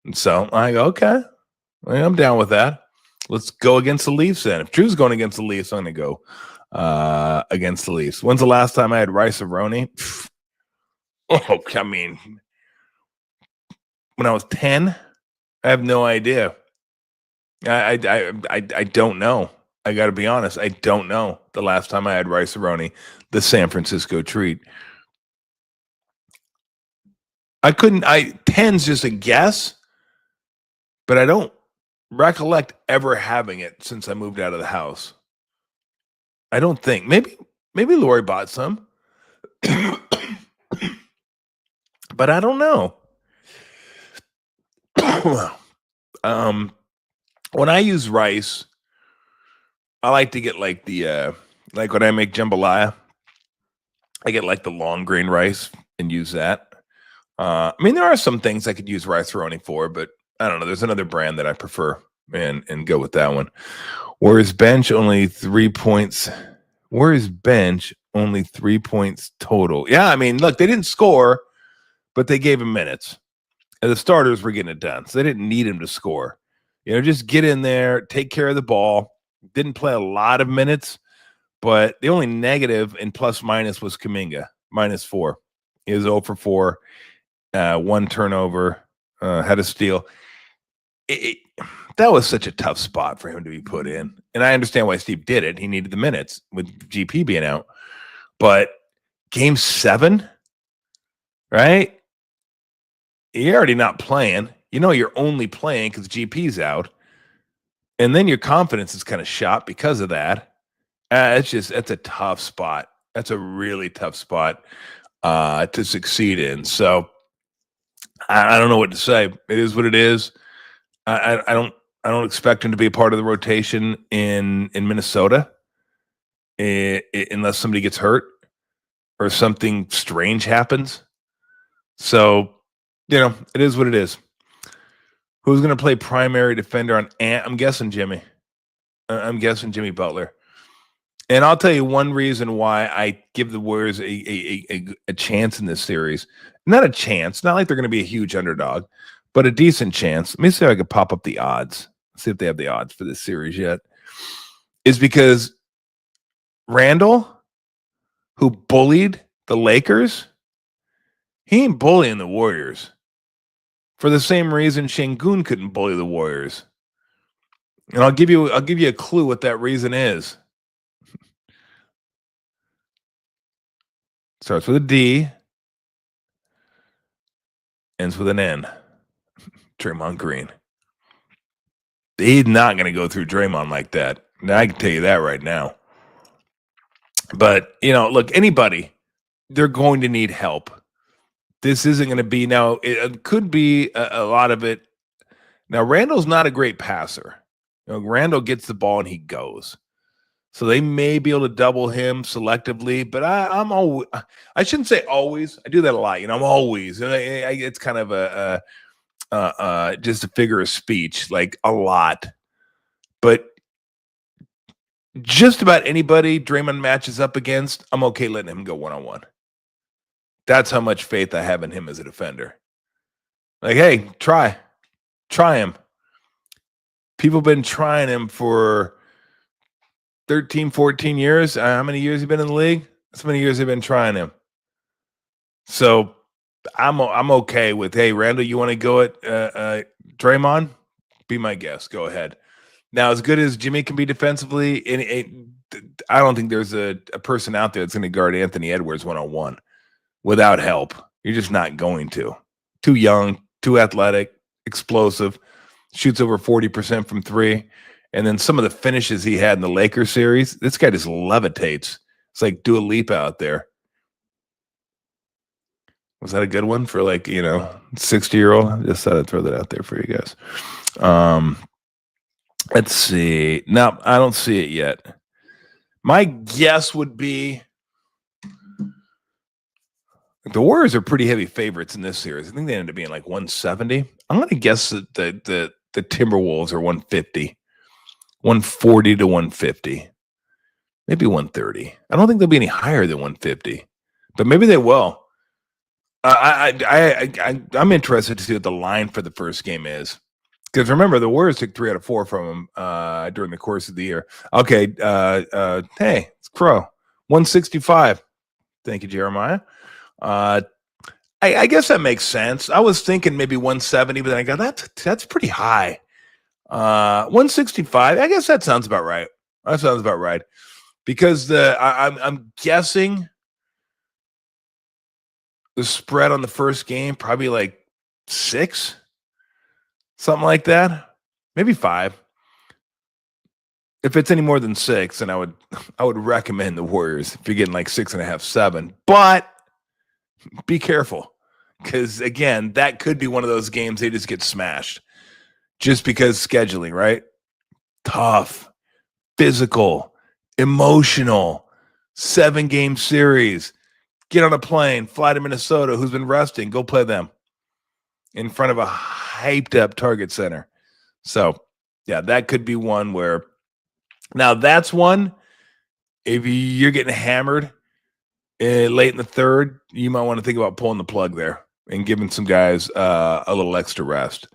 And so I go, okay, I'm down with that. Let's go against the Leafs then. If Drew's going against the Leafs, I'm going to go against the Leafs. When's the last time I had Rice-A-Roni? Oh, I mean, when I was 10, I have no idea. I don't know. I got to be honest. I don't know the last time I had Rice-A-Roni, the San Francisco treat. I couldn't. 10's just a guess, but I don't recollect ever having it since I moved out of the house. I don't think. Maybe Lori bought some, but I don't know. When I use rice, I like to get like the like when I make jambalaya, I get like the long grain rice and use that. I mean, there are some things I could use Rice-A-Roni for, but I don't know. There's another brand that I prefer and go with that one. Whereas bench only 3 points. Whereas bench only 3 points total. Yeah, I mean, look, they didn't score, but they gave him minutes. And the starters were getting it done, so they didn't need him to score. Just get in there, take care of the ball. Didn't play a lot of minutes, but the only negative in plus minus was Kuminga, -4. He was 0 for 4, 1 turnover, had a steal. That was such a tough spot for him to be put in. And I understand why Steve did it. He needed the minutes with GP being out. But Game 7, right? You're already not playing. You're only playing because GP's out. And then your confidence is kind of shot because of that. That's a tough spot. That's a really tough spot to succeed in. So I don't know what to say. It is what it is. I don't expect him to be a part of the rotation in Minnesota unless somebody gets hurt or something strange happens. So, it is what it is. Who's going to play primary defender on Ant? I'm guessing Jimmy. I'm guessing Jimmy Butler. And I'll tell you one reason why I give the Warriors a chance in this series. Not a chance. Not like they're going to be a huge underdog, but a decent chance. Let me see if I can pop up the odds. See if they have the odds for this series yet. Is because Randall, who bullied the Lakers, he ain't bullying the Warriors. For the same reason Şengün couldn't bully the Warriors. And I'll give you a clue what that reason is. Starts with a D, ends with an N. Draymond Green. He's not going to go through Draymond like that. Now, I can tell you that right now. But, look, anybody, they're going to need help. This isn't going to be now. It could be a lot of it. Now, Randall's not a great passer. Randall gets the ball and he goes. So they may be able to double him selectively, but I'm always, I shouldn't say always. I do that a lot. I'm always, it's kind of just a figure of speech, like a lot. But just about anybody Draymond matches up against, I'm okay letting him go one-on-one. That's how much faith I have in him as a defender. Like, hey, try him. People have been trying him for 13, 14 years. How many years have he been in the league? That's how many years they've been trying him. So I'm okay with, hey, Randall, you want to go at Draymond? Be my guest. Go ahead. Now, as good as Jimmy can be defensively, I don't think there's a person out there that's going to guard Anthony Edwards one-on-one without help. You're just not going to. Too young, too athletic, explosive, shoots over 40% from three. And then some of the finishes he had in the Lakers series, this guy just levitates. It's like Dua Lipa out there. Was that a good one for 60-year-old? Just thought I'd throw that out there for you guys. Let's see. No, I don't see it yet. My guess would be the Warriors are pretty heavy favorites in this series. I think they ended up being like 170. I'm going to guess that the Timberwolves are 150, 140 to 150, maybe 130. I don't think they'll be any higher than 150, but maybe they will. I'm interested to see what the line for the first game is. Because remember, the Warriors took 3 out of 4 from them during the course of the year. Okay, hey, it's Crow. 165. Thank you, Jeremiah. I guess that makes sense. I was thinking maybe 170, but then I go, that's pretty high. 165, I guess that sounds about right. That sounds about right. Because I'm guessing the spread on the first game, probably like 6. Something like that, maybe 5. If it's any more than 6, then I would recommend the Warriors if you're getting like 6.5, 7. But be careful, because again, that could be one of those games they just get smashed, just because scheduling, right? Tough, physical, emotional, 7-game series. Get on a plane, fly to Minnesota. Who's been resting? Go play them in front of a hyped up Target Center. So, yeah, that could be one where now that's one. If you're getting hammered late in the third, you might want to think about pulling the plug there and giving some guys a little extra rest.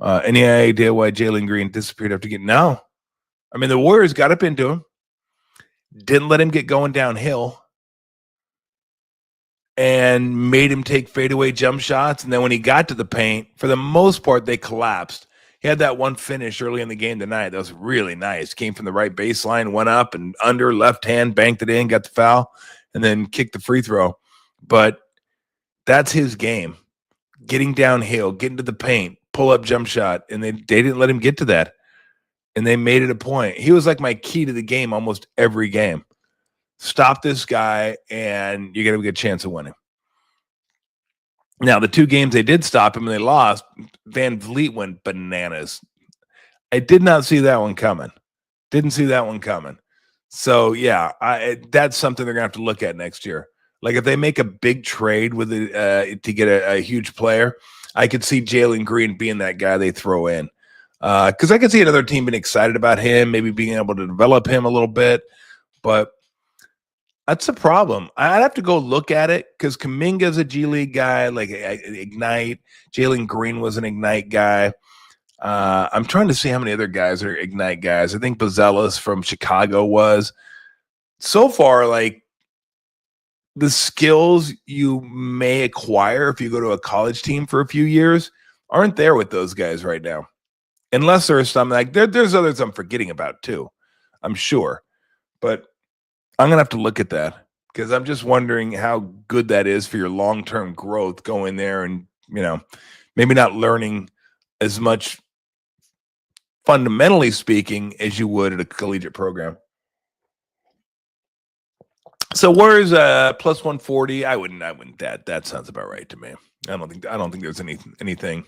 Any idea why Jalen Green disappeared after getting? No. I mean, the Warriors got up into him, didn't let him get going downhill, and made him take fadeaway jump shots. And then when he got to the paint, for the most part, they collapsed. He had that one finish early in the game tonight that was really nice. Came from the right baseline, went up and under, left hand, banked it in, got the foul, and then kicked the free throw. But that's his game. Getting downhill, getting to the paint, pull-up jump shot, and they didn't let him get to that. And they made it a point. He was like my key to the game almost every game. Stop this guy, and you're going to have a good chance of winning. Now, the 2 games they did stop him and they lost, Van Vliet went bananas. I did not see that one coming. Didn't see that one coming. So, yeah, that's something they're going to have to look at next year. Like, if they make a big trade with it to get a huge player, I could see Jalen Green being that guy they throw in. Because I could see another team being excited about him, maybe being able to develop him a little bit. But that's the problem. I'd have to go look at it because Kuminga's a G League guy, like Ignite. Jalen Green was an Ignite guy. I'm trying to see how many other guys are Ignite guys. I think Bazelas from Chicago was. So far, like, the skills you may acquire if you go to a college team for a few years aren't there with those guys right now. Unless there's some, like, there's others I'm forgetting about too, I'm sure. But I'm going to have to look at that because I'm just wondering how good that is for your long-term growth going there and, maybe not learning as much fundamentally speaking as you would at a collegiate program. So Warriors plus 140. I wouldn't that sounds about right to me. I don't think there's anything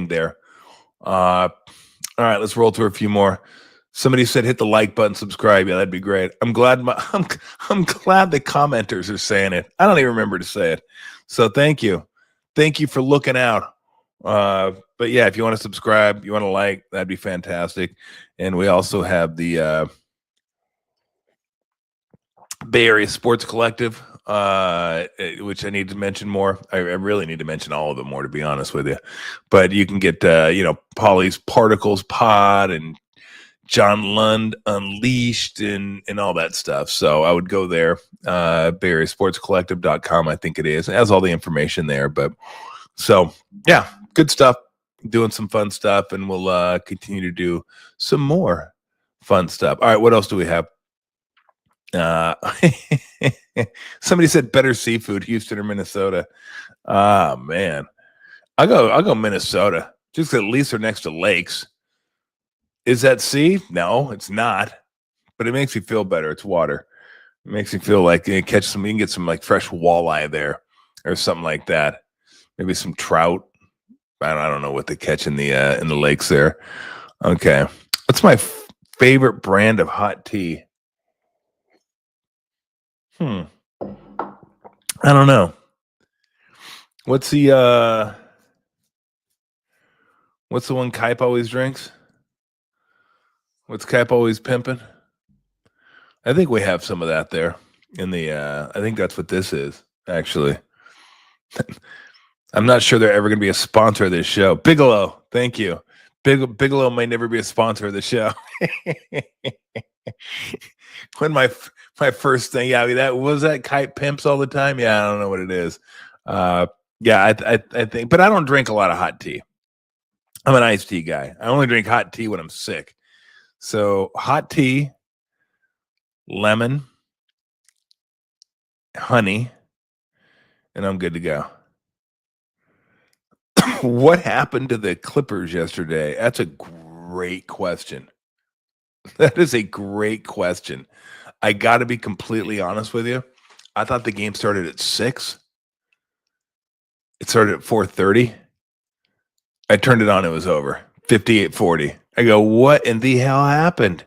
there. All right, let's roll through a few more. Somebody said hit the like button, subscribe. Yeah, that'd be great. I'm glad I'm glad the commenters are saying it. I don't even remember to say it. So thank you. Thank you for looking out. But yeah, if you want to subscribe, you want to like, that'd be fantastic. And we also have the Bay Area Sports Collective, which I need to mention more. I really need to mention all of them more, to be honest with you. But you can get Polly's Particles Pod and John Lund Unleashed and all that stuff. So I would go there, BayAreaSportsCollective.com, I think it is. It has all the information there. But so, yeah, good stuff. Doing some fun stuff, and we'll continue to do some more fun stuff. All right, what else do we have? Somebody said better seafood, Houston or Minnesota. Man, I'll go Minnesota. Just at least they're next to lakes. Is that sea? No, it's not. But it makes you feel better. It's water. It makes you feel like you can get some like fresh walleye there or something like that. Maybe some trout. I don't know what they catch in the lakes there. Okay, what's my favorite brand of hot tea? I don't know. What's the one Kipe always drinks? What's Kipe always pimping? I think we have some of that there in the I think that's what this is, actually. I'm not sure they're ever going to be a sponsor of this show. Bigelow, thank you. Bigelow may never be a sponsor of the show. When my first thing, yeah, that was that Kite pimps all the time. Yeah, I don't know what it is. Yeah, I think, but I don't drink a lot of hot tea. I'm an iced tea guy. I only drink hot tea when I'm sick. So hot tea, lemon, honey, and I'm good to go. What happened to the Clippers yesterday? That's a great question. That is a great question. I got to be completely honest with you. I thought the game started at 6. It started at 4:30. I turned it on. It was over. 58-40. I go, what in the hell happened?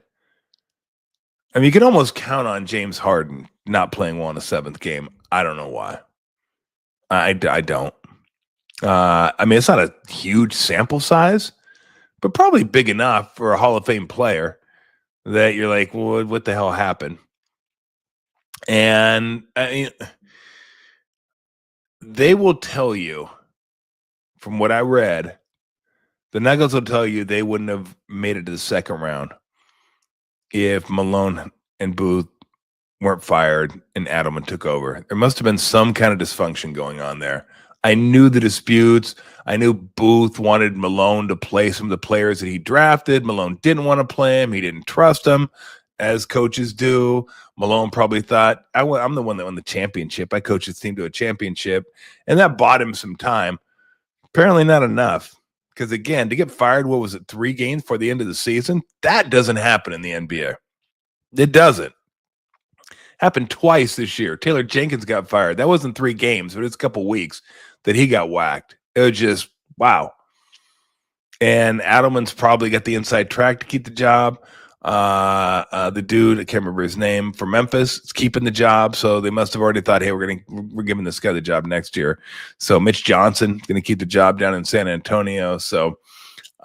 I mean, you can almost count on James Harden not playing well in the 7th game. I don't know why. I don't. I mean, it's not a huge sample size, but probably big enough for a Hall of Fame player that you're like, well, what the hell happened? And I mean, they will tell you, from what I read, the Nuggets will tell you they wouldn't have made it to the second round if Malone and Booth weren't fired and Adelman took over. There must have been some kind of dysfunction going on there. I knew the disputes. I knew Booth wanted Malone to play some of the players that he drafted. Malone didn't want to play him. He didn't trust him, as coaches do. Malone probably thought, I'm the one that won the championship. I coached his team to a championship, and that bought him some time. Apparently not enough, because, again, to get fired, 3 games before the end of the season? That doesn't happen in the NBA. It doesn't. Happened twice this year. Taylor Jenkins got fired. That wasn't 3 games, but it's a couple weeks that he got whacked. It was just, wow. And Adelman's probably got the inside track to keep the job. The dude, I can't remember his name, from Memphis, is keeping the job. So they must have already thought, hey, we're giving this guy the job next year. So Mitch Johnson is going to keep the job down in San Antonio. So,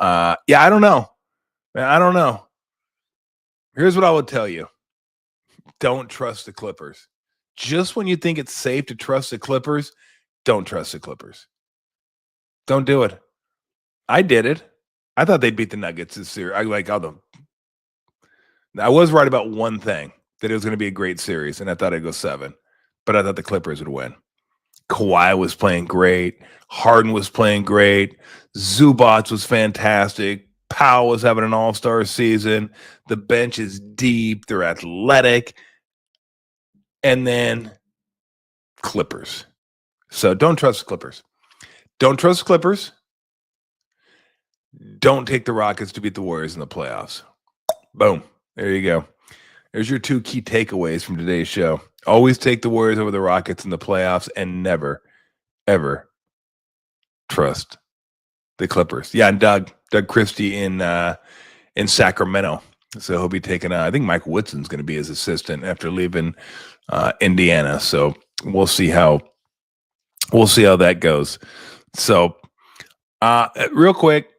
yeah, I don't know. I don't know. Here's what I would tell you. Don't trust the Clippers. Just when you think it's safe to trust the Clippers, don't trust the Clippers. Don't do it. I did it. I thought they'd beat the Nuggets this year. I was right about one thing, that it was going to be a great series, and I thought I'd go 7. But I thought the Clippers would win. Kawhi was playing great. Harden was playing great. Zubats was fantastic. Powell was having an all-star season. The bench is deep. They're athletic. And then Clippers. So don't trust the Clippers. Don't trust the Clippers. Don't take the Rockets to beat the Warriors in the playoffs. Boom. There you go. There's your 2 key takeaways from today's show. Always take the Warriors over the Rockets in the playoffs, and never, ever trust the Clippers. Yeah, and Doug Christie in Sacramento. So he'll be taking I think Mike Woodson's going to be his assistant after leaving Indiana. So we'll see how that goes. So real quick,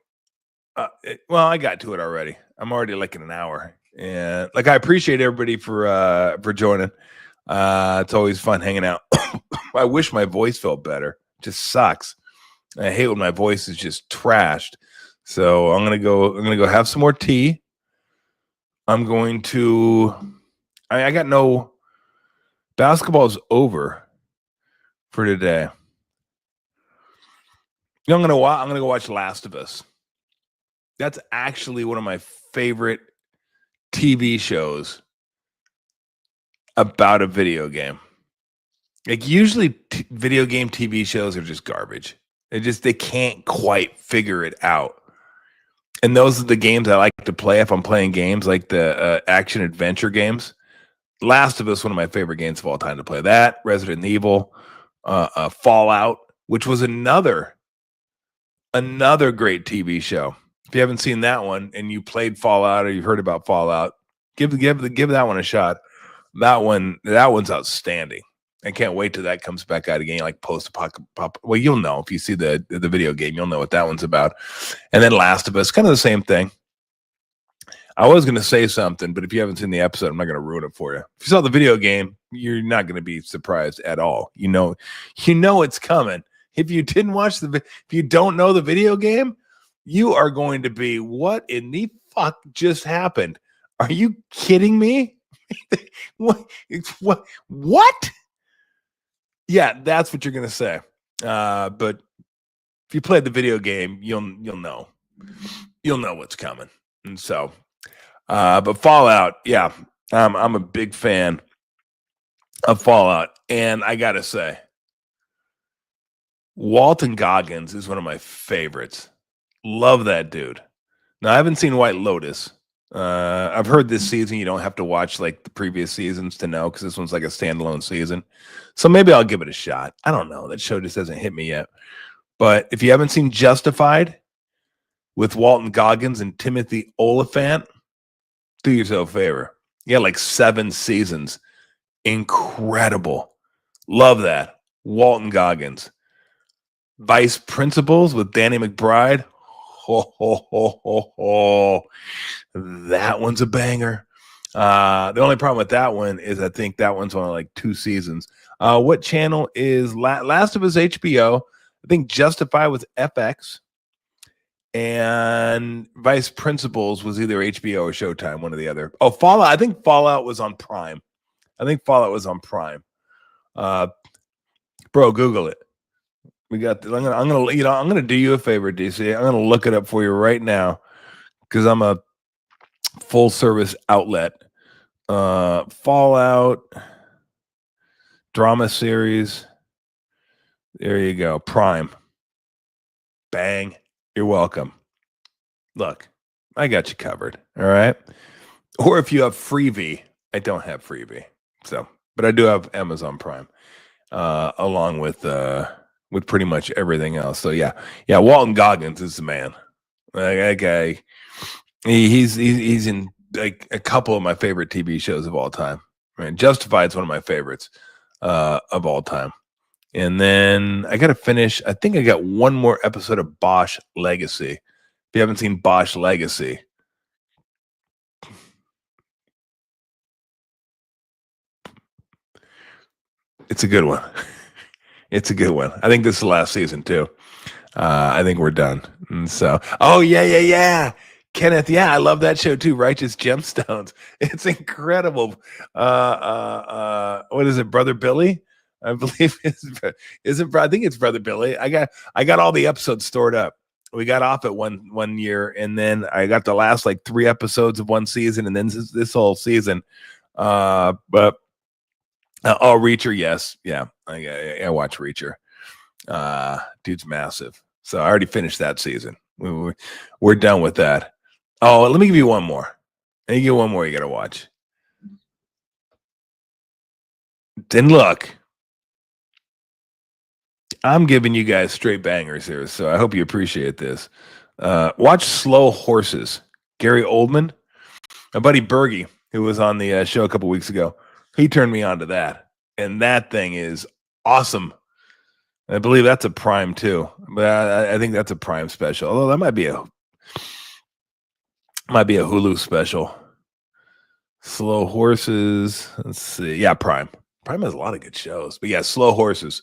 well, I got to it already. I'm already like in an hour. And I appreciate everybody for joining. It's always fun hanging out. I wish my voice felt better. It just sucks. I hate when my voice is just trashed. So I'm gonna go have some more tea. I'm going to. I got no. Basketball's over for today. I'm gonna go watch Last of Us. That's actually one of my favorite TV shows about a video game. Like usually video game TV shows are just garbage. They can't quite figure it out. And those are the games I like to play if I'm playing games like the action adventure games. Last of Us, one of my favorite games of all time to play. That, Resident Evil, Fallout, which was another great TV show. If you haven't seen that one and you played Fallout or you've heard about Fallout, give that one a shot. That one's outstanding. I can't wait till that comes back out again, like post-apocalyptic. Well, you'll know if you see the video game, you'll know what that one's about. And then Last of Us, kind of the same thing. I was going to say something, but if you haven't seen the episode, I'm not going to ruin it for you. If you saw the video game, you're not going to be surprised at all. You know it's coming. If you didn't watch if you don't know the video game, you are going to be, what in the fuck just happened? Are you kidding me? What? Yeah, that's what you're going to say. But if you played the video game, you'll know. You'll know what's coming. And so, but Fallout, yeah, I'm a big fan of Fallout. And I got to say, Walton Goggins is one of my favorites. Love that dude. Now, I haven't seen White Lotus. I've heard this season you don't have to watch like the previous seasons to know because this one's like a standalone season. So maybe I'll give it a shot. I don't know. That show just hasn't hit me yet. But if you haven't seen Justified with Walton Goggins and Timothy Oliphant, do yourself a favor. Yeah, like 7 seasons. Incredible. Love that. Walton Goggins. Vice Principals with Danny McBride. That one's a banger. The only problem with that one is I think that one's on like 2 seasons. What channel is Last of Us? HBO. I think Justified was FX. And Vice Principals was either HBO or Showtime, one or the other. Oh, Fallout. I think Fallout was on Prime. Bro, Google it. We got. I'm gonna do you a favor, DC. I'm gonna look it up for you right now because I'm a full service outlet. Fallout drama series. There you go. Prime. Bang. You're welcome. Look, I got you covered. All right. Or if you have Freevee, I don't have Freevee, but I do have Amazon Prime, along with pretty much everything else. So yeah. Walton Goggins is the man. That guy, he's in like a couple of my favorite TV shows of all time. Right, Justified is one of my favorites of all time. And then I got to finish. I think I got one more episode of Bosch Legacy. If you haven't seen Bosch Legacy, it's a good one. It's a good one. I think this is the last season too. I think we're done. And so, oh yeah. Kenneth, yeah, I love that show too. Righteous Gemstones. It's incredible. What is it, Brother Billy? I believe I think it's Brother Billy. I got all the episodes stored up. We got off at one year, and then I got the last like 3 episodes of one season, and then this whole season. But Reacher, yes, yeah, I watch Reacher. Dude's massive. So I already finished that season. We're done with that. Oh, let me give you one more. Let me give you one more you got to watch. Then look, I'm giving you guys straight bangers here, so I hope you appreciate this. Watch Slow Horses. Gary Oldman, my buddy Bergie, who was on the show a couple weeks ago, he turned me on to that, and that thing is awesome. I believe that's a Prime too, but I think that's a Prime special. Although that might be a Hulu special. Slow Horses. Let's see. Yeah, Prime. Prime has a lot of good shows, but yeah, Slow Horses.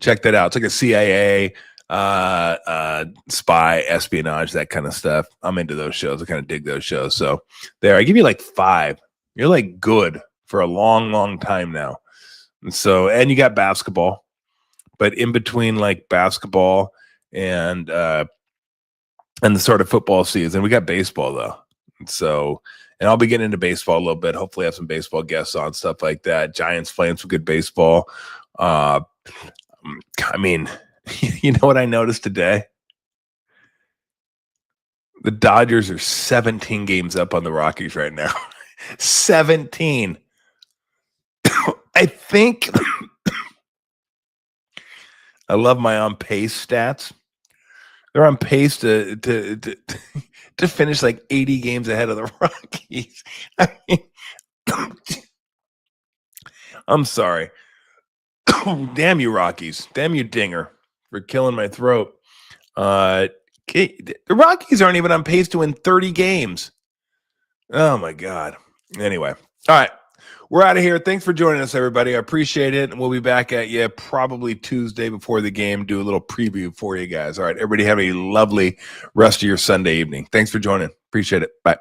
Check that out. It's like a CIA spy, espionage, that kind of stuff. I'm into those shows. I kind of dig those shows. So there, I give you like 5. You're like good for a long, long time now. And so, and you got basketball, but in between like basketball and the sort of football season, we got baseball though. And so, and I'll be getting into baseball a little bit. Hopefully, have some baseball guests on, stuff like that. Giants playing some good baseball. I mean, you know what I noticed today? The Dodgers are 17 games up on the Rockies right now. 17. I think I love my on pace stats. They're on pace to finish like 80 games ahead of the Rockies. I mean, I'm sorry. Damn you, Rockies. Damn you, Dinger, for killing my throat. The Rockies aren't even on pace to win 30 games. Oh, my God. Anyway. All right. We're out of here. Thanks for joining us, everybody. I appreciate it. And we'll be back at you probably Tuesday before the game. Do a little preview for you guys. All right. Everybody have a lovely rest of your Sunday evening. Thanks for joining. Appreciate it. Bye.